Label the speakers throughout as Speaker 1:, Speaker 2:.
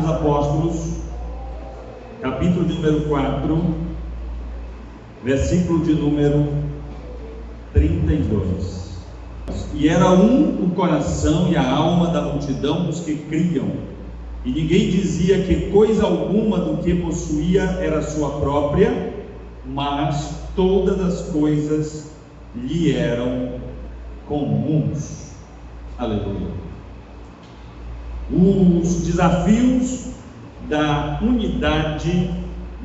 Speaker 1: dos Apóstolos, capítulo de número 4, versículo de número 32. E era um o coração e a alma da multidão dos que criam, e ninguém dizia que coisa alguma do que possuía era sua própria, mas todas as coisas lhe eram comuns. Aleluia. Os desafios da unidade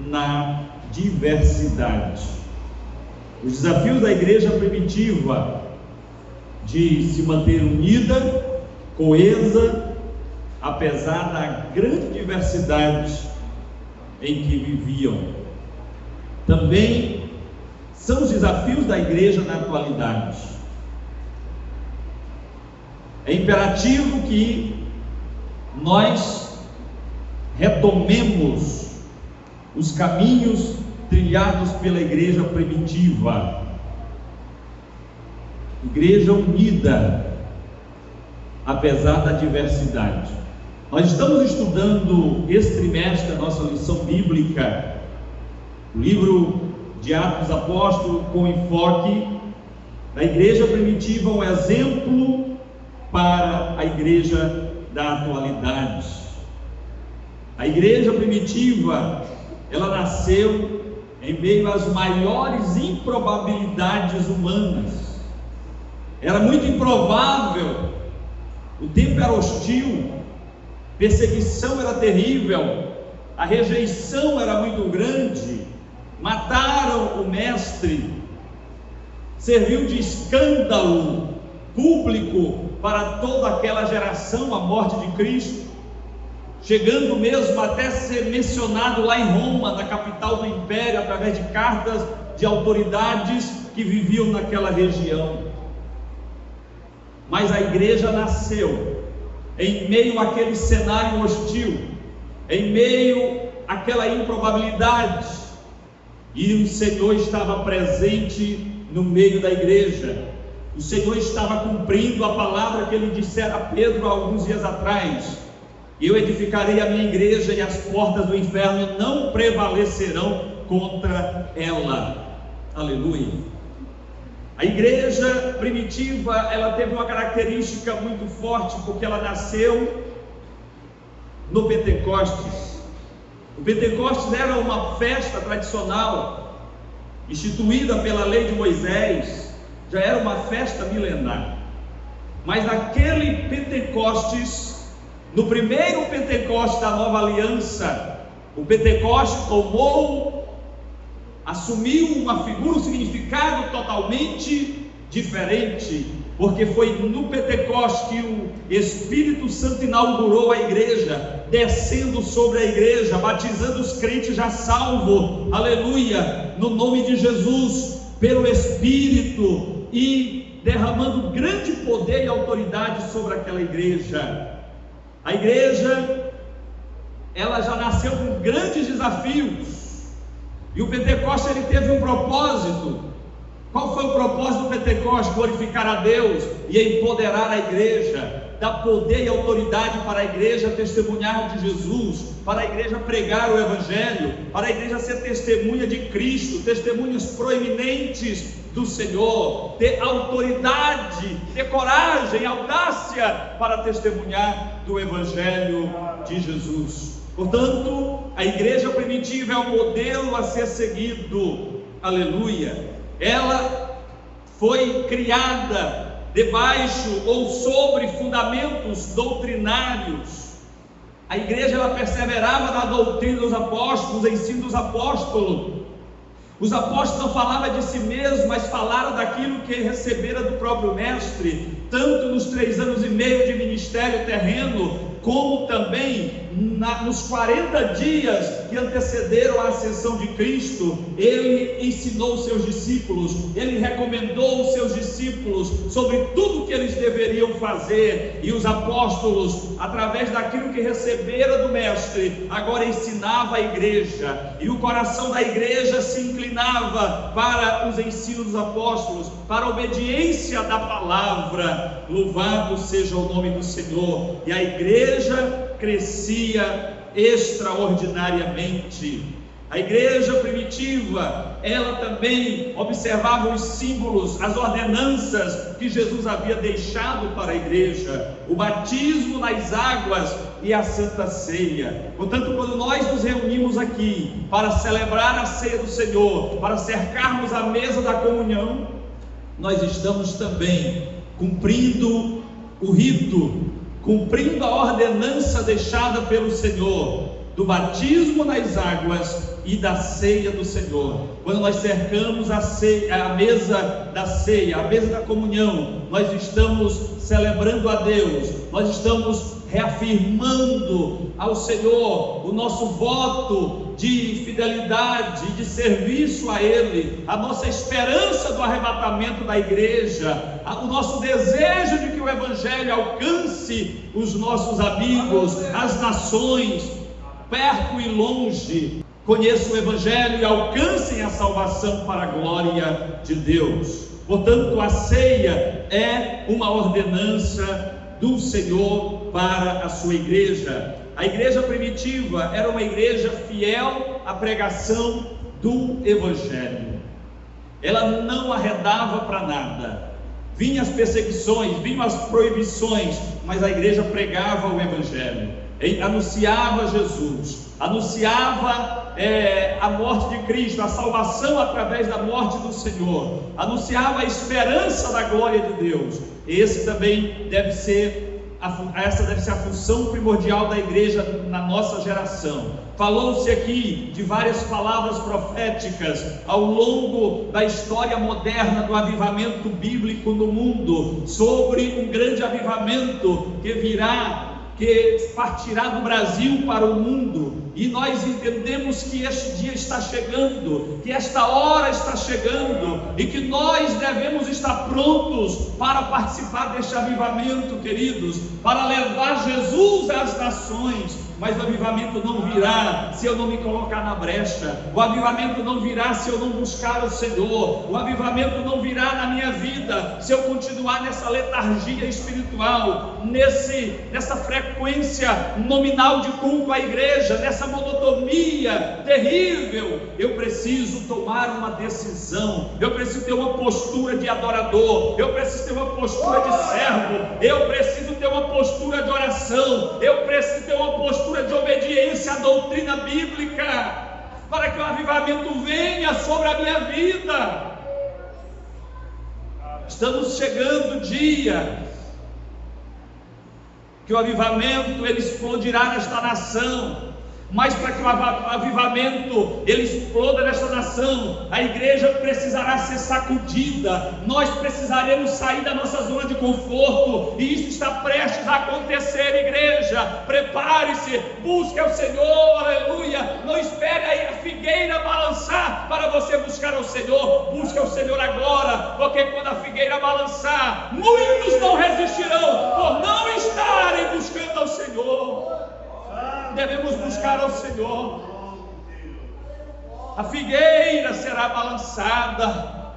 Speaker 1: na diversidade. Os desafios da igreja primitiva de se manter unida, coesa, apesar da grande diversidade em que viviam. Também são os desafios da igreja na atualidade. É imperativo que nós retomemos os caminhos trilhados pela igreja primitiva. Igreja unida, apesar da diversidade. Nós estamos estudando esse trimestre a nossa lição bíblica, o livro de Atos dos Apóstolos, com enfoque da igreja primitiva, um exemplo para a igreja da atualidade. A igreja primitiva, ela nasceu em meio às maiores improbabilidades humanas. Era muito improvável, o tempo era hostil, perseguição era terrível, a rejeição era muito grande, mataram o mestre, serviu de escândalo público para toda aquela geração a morte de Cristo, chegando mesmo até ser mencionado lá em Roma, na capital do império, através de cartas de autoridades que viviam naquela região. Mas a igreja nasceu em meio àquele cenário hostil, em meio àquela improbabilidade, e o Senhor estava presente no meio da igreja. O Senhor estava cumprindo a palavra que ele dissera a Pedro há alguns dias atrás: eu edificarei a minha igreja e as portas do inferno não prevalecerão contra ela. Aleluia. A igreja primitiva, ela teve uma característica muito forte, porque ela nasceu no Pentecostes. O Pentecostes era uma festa tradicional, instituída pela lei de Moisés, já era uma festa milenar. Mas naquele Pentecostes, no primeiro Pentecostes da nova aliança, o Pentecostes assumiu uma figura, um significado totalmente diferente, porque foi no Pentecostes que o Espírito Santo inaugurou a igreja, descendo sobre a igreja, batizando os crentes já salvos, aleluia, no nome de Jesus, pelo Espírito, e derramando grande poder e autoridade sobre aquela igreja. A igreja, ela já nasceu com grandes desafios, e o Pentecostes, ele teve um propósito. Qual foi o propósito do Pentecostes? Glorificar a Deus e empoderar a igreja, dar poder e autoridade para a igreja testemunhar de Jesus, para a igreja pregar o Evangelho, para a igreja ser testemunha de Cristo, testemunhas proeminentes do Senhor, ter autoridade, ter coragem, audácia para testemunhar do Evangelho de Jesus. Portanto, a igreja primitiva é um modelo a ser seguido, aleluia. Ela foi criada debaixo ou sobre fundamentos doutrinários. A igreja, ela perseverava na doutrina dos apóstolos, no ensino dos apóstolos. Os apóstolos não falavam de si mesmos, mas falaram daquilo que receberam do próprio mestre, tanto nos 3 anos e meio de ministério terreno, como também nos 40 dias que antecederam a ascensão de Cristo. Ele ensinou os seus discípulos, ele recomendou os seus discípulos sobre tudo que eles deveriam fazer, e os apóstolos, através daquilo que receberam do mestre, agora ensinava a igreja, e o coração da igreja se inclinava para os ensinos dos apóstolos, para a obediência da palavra. Louvado seja o nome do Senhor. E a igreja crescia extraordinariamente. A igreja primitiva, ela também observava os símbolos, as ordenanças que Jesus havia deixado para a igreja, o batismo nas águas e a Santa Ceia. Portanto, quando nós nos reunimos aqui para celebrar a ceia do Senhor, para cercarmos a mesa da comunhão, nós estamos também cumprindo o rito, cumprindo a ordenança deixada pelo Senhor, do batismo nas águas e da ceia do Senhor. Quando nós cercamos a mesa da ceia, a mesa da comunhão, nós estamos celebrando a Deus, nós estamos reafirmando ao Senhor o nosso voto de fidelidade, de serviço a Ele, a nossa esperança do arrebatamento da igreja, o nosso desejo de que o Evangelho alcance os nossos amigos, as nações, perto e longe, conheçam o Evangelho e alcancem a salvação para a glória de Deus. Portanto, a ceia é uma ordenança do Senhor para a sua igreja. A igreja primitiva era uma igreja fiel à pregação do Evangelho. Ela não arredava para nada. Vinham as perseguições, vinham as proibições, mas a igreja pregava o Evangelho, anunciava Jesus, anunciava a morte de Cristo, a salvação através da morte do Senhor, anunciava a esperança da glória de Deus. Essa deve ser a função primordial da igreja na nossa geração. Falou-se aqui de várias palavras proféticas ao longo da história moderna do avivamento bíblico no mundo, sobre um grande avivamento que partirá do Brasil para o mundo, e nós entendemos que este dia está chegando, que esta hora está chegando, e que nós devemos estar prontos para participar deste avivamento, queridos, para levar Jesus às nações. Mas o avivamento não virá se eu não me colocar na brecha, o avivamento não virá se eu não buscar o Senhor, o avivamento não virá na minha vida se eu continuar nessa letargia espiritual, nessa frequência nominal de culto à igreja, nessa monotonia terrível. Eu preciso tomar uma decisão, eu preciso ter uma postura de adorador, eu preciso ter uma postura de servo, eu preciso ter uma postura de oração, eu preciso ter uma postura de obediência à doutrina bíblica, para que o avivamento venha sobre a minha vida. Estamos chegando o dia que o avivamento ele explodirá nesta nação. Mas para que o avivamento ele exploda nesta nação, a igreja precisará ser sacudida. Nós precisaremos sair da nossa zona de conforto, e isso está prestes a acontecer. Igreja, prepare-se, busque ao Senhor, aleluia. Não espere aí a figueira balançar para você buscar ao Senhor. Busque ao Senhor agora, porque quando a figueira balançar, muitos não resistirão por não estarem buscando ao Senhor. Devemos buscar ao Senhor. A figueira será balançada,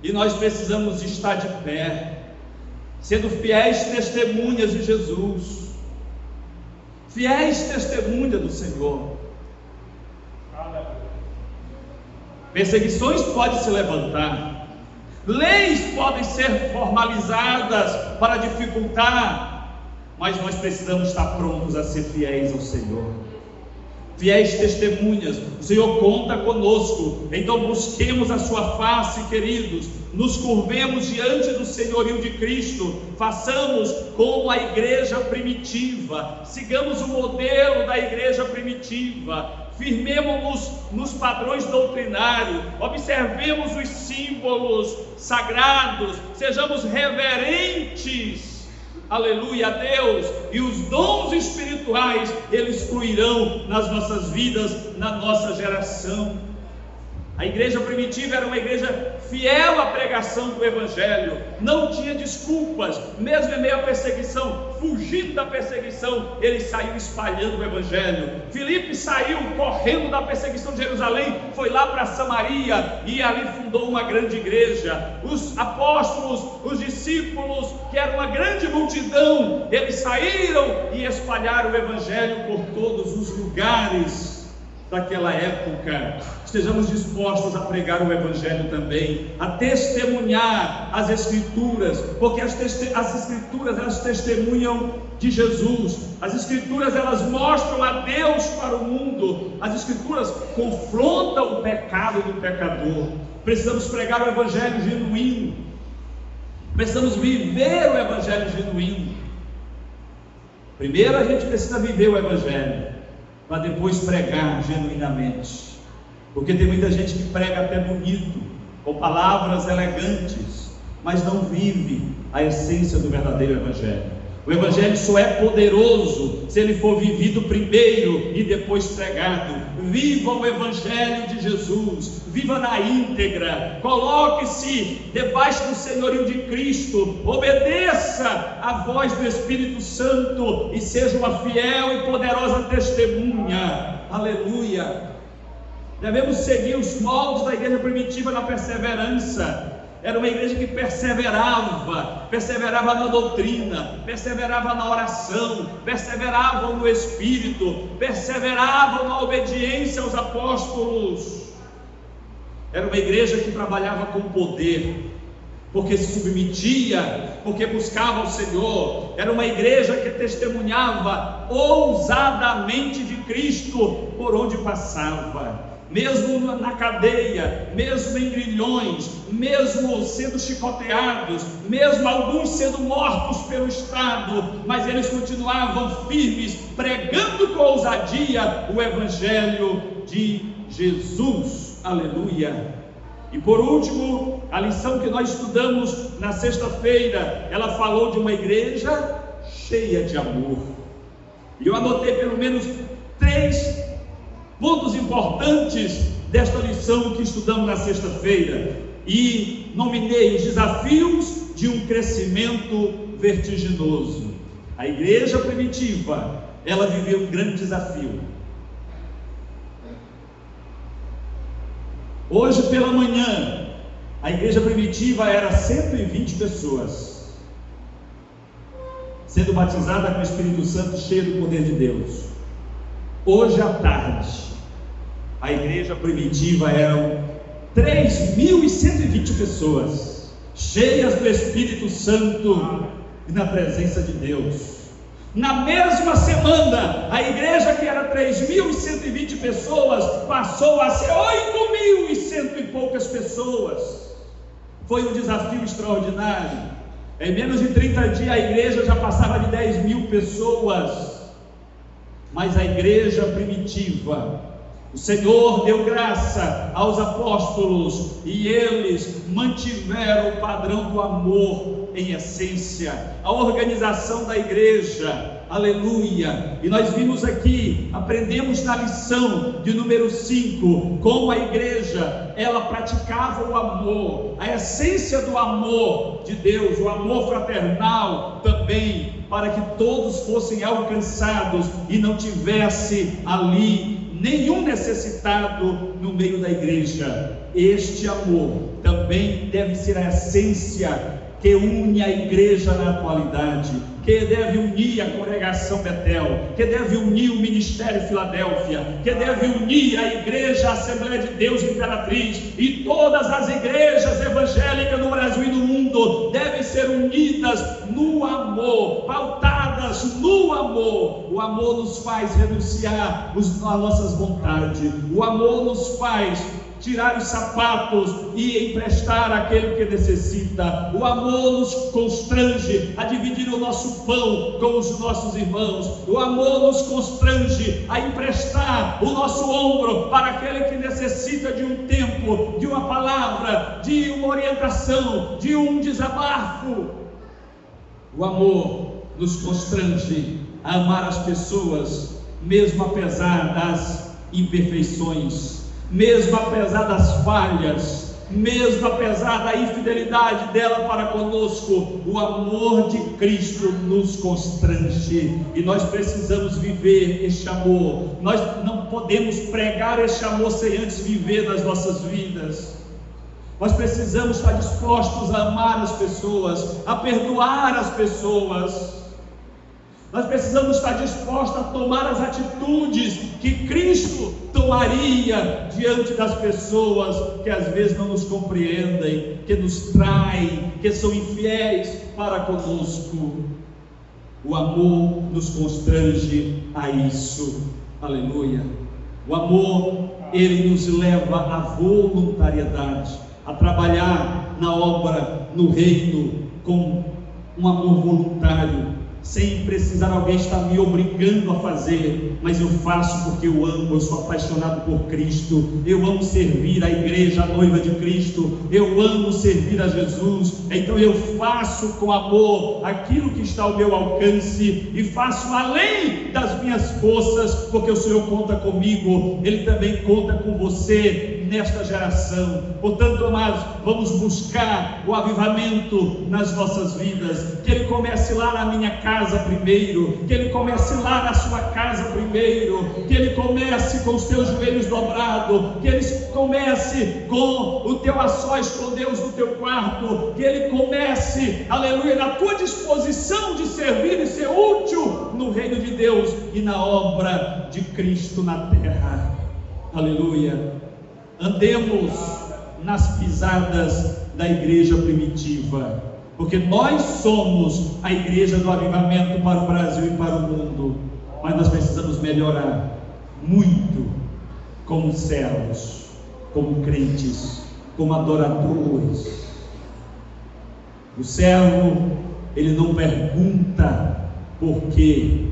Speaker 1: e nós precisamos estar de pé, sendo fiéis testemunhas de Jesus, fiéis testemunhas do Senhor. Perseguições podem se levantar, leis podem ser formalizadas para dificultar, mas nós precisamos estar prontos a ser fiéis ao Senhor, fiéis testemunhas. O Senhor conta conosco, então busquemos a sua face, queridos, nos curvemos diante do senhorio de Cristo, façamos como a igreja primitiva, sigamos o modelo da igreja primitiva, firmemos-nos nos padrões doutrinários, observemos os símbolos sagrados, sejamos reverentes, aleluia, a Deus, e os dons espirituais eles fluirão nas nossas vidas, na nossa geração. A igreja primitiva era uma igreja fiel à pregação do Evangelho, não tinha desculpas, mesmo em meio à perseguição, fugindo da perseguição, ele saiu espalhando o Evangelho. Filipe saiu correndo da perseguição de Jerusalém, foi lá para Samaria e ali fundou uma grande igreja. Os apóstolos, os discípulos, que era uma grande multidão, eles saíram e espalharam o Evangelho por todos os lugares daquela época. Estejamos dispostos a pregar o Evangelho também, a testemunhar as Escrituras, porque as Escrituras, elas testemunham de Jesus. As Escrituras, elas mostram a Deus para o mundo. As Escrituras confrontam o pecado do pecador. Precisamos pregar o Evangelho genuíno, precisamos viver o Evangelho genuíno. Primeiro a gente precisa viver o Evangelho, para depois pregar genuinamente, porque tem muita gente que prega até bonito, com palavras elegantes, mas não vive a essência do verdadeiro Evangelho. O Evangelho só é poderoso se ele for vivido primeiro e depois pregado. Viva o Evangelho de Jesus, viva na íntegra, coloque-se debaixo do senhorio de Cristo, obedeça à voz do Espírito Santo e seja uma fiel e poderosa testemunha. Aleluia! Devemos seguir os moldes da igreja primitiva na perseverança. Era uma igreja que perseverava na doutrina, perseverava na oração, perseveravam no Espírito, perseveravam na obediência aos apóstolos. Era uma igreja que trabalhava com poder, porque se submetia, porque buscava o Senhor. Era uma igreja que testemunhava ousadamente de Cristo por onde passava. Mesmo na cadeia, mesmo em grilhões, mesmo sendo chicoteados, mesmo alguns sendo mortos pelo Estado, mas eles continuavam firmes, pregando com ousadia o Evangelho de Jesus. Aleluia! E por último, a lição que nós estudamos na sexta-feira, ela falou de uma igreja cheia de amor. E eu anotei pelo menos 3 pontos importantes desta lição que estudamos na sexta-feira e nominei os desafios de um crescimento vertiginoso. A igreja primitiva, ela viveu um grande desafio. Hoje pela manhã, a igreja primitiva era 120 pessoas, sendo batizada com o Espírito Santo, cheia do poder de Deus. Hoje à tarde, a igreja primitiva eram 3.120 pessoas, cheias do Espírito Santo e na presença de Deus. Na mesma semana, a igreja que era 3.120 pessoas, passou a ser 8.100 e poucas pessoas. Foi um desafio extraordinário. Em menos de 30 dias, a igreja já passava de 10.000 pessoas. Mas a igreja primitiva, o Senhor deu graça aos apóstolos e eles mantiveram o padrão do amor em essência, a organização da igreja. Aleluia! E nós vimos aqui, aprendemos na lição de número 5, como a igreja, ela praticava o amor, a essência do amor de Deus, o amor fraternal também, para que todos fossem alcançados e não tivesse ali nenhum necessitado no meio da igreja. Este amor também deve ser a essência que une a igreja na atualidade, que deve unir a congregação Betel, que deve unir o Ministério Filadélfia, que deve unir a igreja Assembleia de Deus Imperatriz e todas as igrejas evangélicas no Brasil e no mundo devem ser unidas no amor, pautadas no amor. O amor nos faz renunciar às nossas vontades, o amor nos faz tirar os sapatos e emprestar àquele que necessita. O amor nos constrange a dividir o nosso pão com os nossos irmãos. O amor nos constrange a emprestar o nosso ombro para aquele que necessita de um tempo, de uma palavra, de uma orientação, de um desabafo. O amor nos constrange a amar as pessoas, mesmo apesar das imperfeições, mesmo apesar das falhas, mesmo apesar da infidelidade dela para conosco, o amor de Cristo nos constrange, e nós precisamos viver este amor. Nós não podemos pregar este amor sem antes viver nas nossas vidas. Nós precisamos estar dispostos a amar as pessoas, a perdoar as pessoas. Nós precisamos estar dispostos a tomar as atitudes que Cristo tomaria diante das pessoas que às vezes não nos compreendem, que nos traem, que são infiéis para conosco. O amor nos constrange a isso. Aleluia. O amor, ele nos leva à voluntariedade, a trabalhar na obra, no reino, com um amor voluntário, sem precisar alguém estar me obrigando a fazer, mas eu faço porque eu amo, eu sou apaixonado por Cristo, eu amo servir a igreja, a noiva de Cristo, eu amo servir a Jesus, então eu faço com amor aquilo que está ao meu alcance, e faço além das minhas forças, porque o Senhor conta comigo, Ele também conta com você nesta geração. Portanto, amados, vamos buscar o avivamento nas nossas vidas, que ele comece lá na minha casa primeiro, que ele comece lá na sua casa primeiro, que ele comece com os teus joelhos dobrados, que ele comece com o teu a sós com Deus no teu quarto, que ele comece, aleluia, na tua disposição de servir e ser útil no reino de Deus e na obra de Cristo na terra. Aleluia. Andemos nas pisadas da igreja primitiva, porque nós somos a igreja do avivamento para o Brasil e para o mundo, mas nós precisamos melhorar muito como servos, como crentes, como adoradores. O servo, ele não pergunta por quê,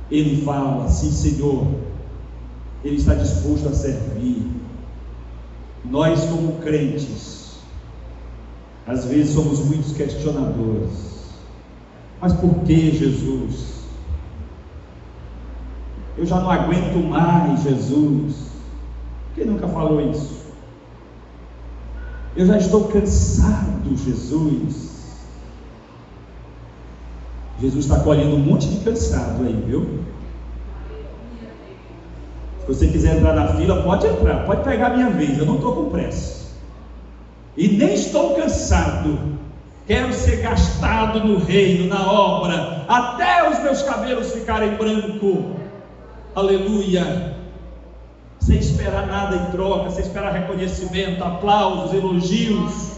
Speaker 1: ele fala: sim, Senhor. Ele está disposto a servir. Nós, como crentes, às vezes somos muitos questionadores. Mas por que, Jesus? Eu já não aguento mais, Jesus. Quem nunca falou isso? Eu já estou cansado, Jesus. Jesus está colhendo um monte de cansado aí, viu? Se você quiser entrar na fila, pode entrar, pode pegar a minha vez, eu não estou com pressa. E nem estou cansado. Quero ser gastado no reino, na obra, até os meus cabelos ficarem brancos. Aleluia. Sem esperar nada em troca, sem esperar reconhecimento, aplausos, elogios,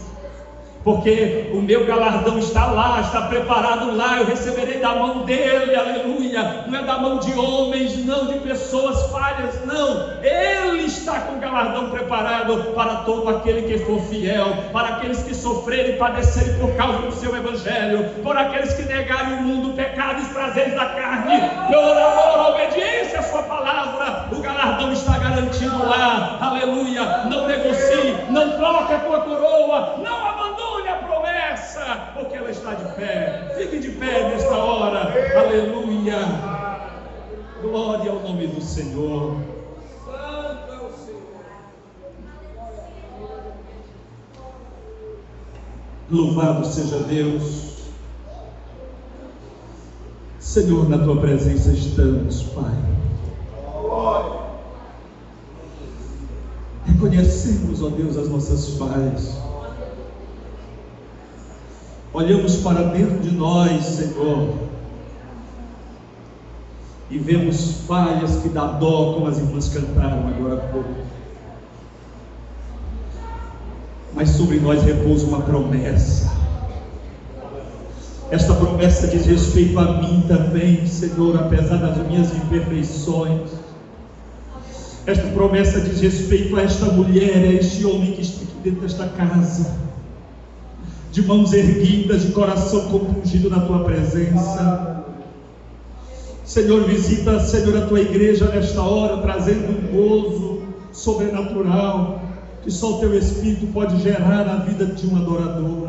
Speaker 1: porque o meu galardão está lá, está preparado lá, eu receberei da mão dele, aleluia. Não é da mão de homens, não, de pessoas falhas, não. Ele está com o galardão preparado para todo aquele que for fiel, para aqueles que sofrerem e padecerem por causa do seu evangelho, por aqueles que negarem o mundo, o pecado e os prazeres da carne, por amor à obediência à sua palavra. O galardão está garantido lá, aleluia. Não negocie, não troque a tua coroa, não abandone a promessa, porque ela está de pé. Fique de pé nesta hora, aleluia. Glória ao nome do Senhor. Santo é o Senhor. Louvado seja Deus. Senhor, na tua presença estamos, Pai. Reconhecemos, ó Deus, as nossas falhas. Olhamos para dentro de nós, Senhor, e vemos falhas que dá dó, como as irmãs cantaram agora há pouco. Mas sobre nós repousa uma promessa. Esta promessa diz respeito a mim também, Senhor, apesar das minhas imperfeições. Esta promessa diz respeito a esta mulher, a este homem que está aqui dentro desta casa, de mãos erguidas, de coração compungido na tua presença. Senhor, visita, Senhor, a tua igreja nesta hora, trazendo um gozo sobrenatural que só o teu Espírito pode gerar na vida de um adorador.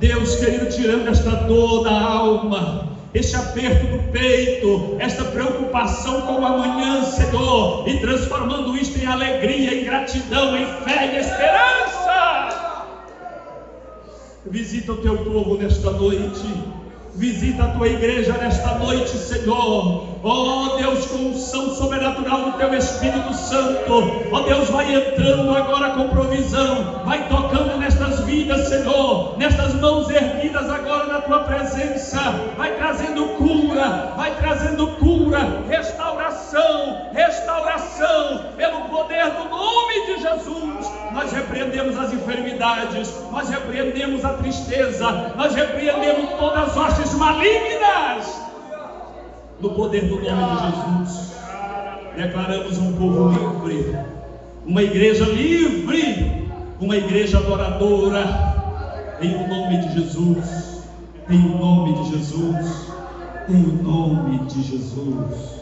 Speaker 1: Deus querido, tirando esta dor da alma, este aperto do peito, esta preocupação com o amanhã, Senhor, e transformando isto em alegria, em gratidão, em fé, em esperança. Visita o teu povo nesta noite. Visita a tua igreja nesta noite, Senhor. Oh Deus, com unção sobrenatural do teu Espírito Santo. Oh Deus, vai entrando agora com provisão, vai tocando nestas vidas, Senhor, nestas mãos erguidas agora na tua presença, vai trazendo cura, restauração, pelo poder do nome de Jesus. Nós repreendemos as enfermidades, nós repreendemos a tristeza, nós repreendemos todas as hostes malignas, no poder do nome de Jesus. Declaramos um povo livre, uma igreja livre, uma igreja adoradora, em o nome de Jesus, em o nome de Jesus, em o nome de Jesus.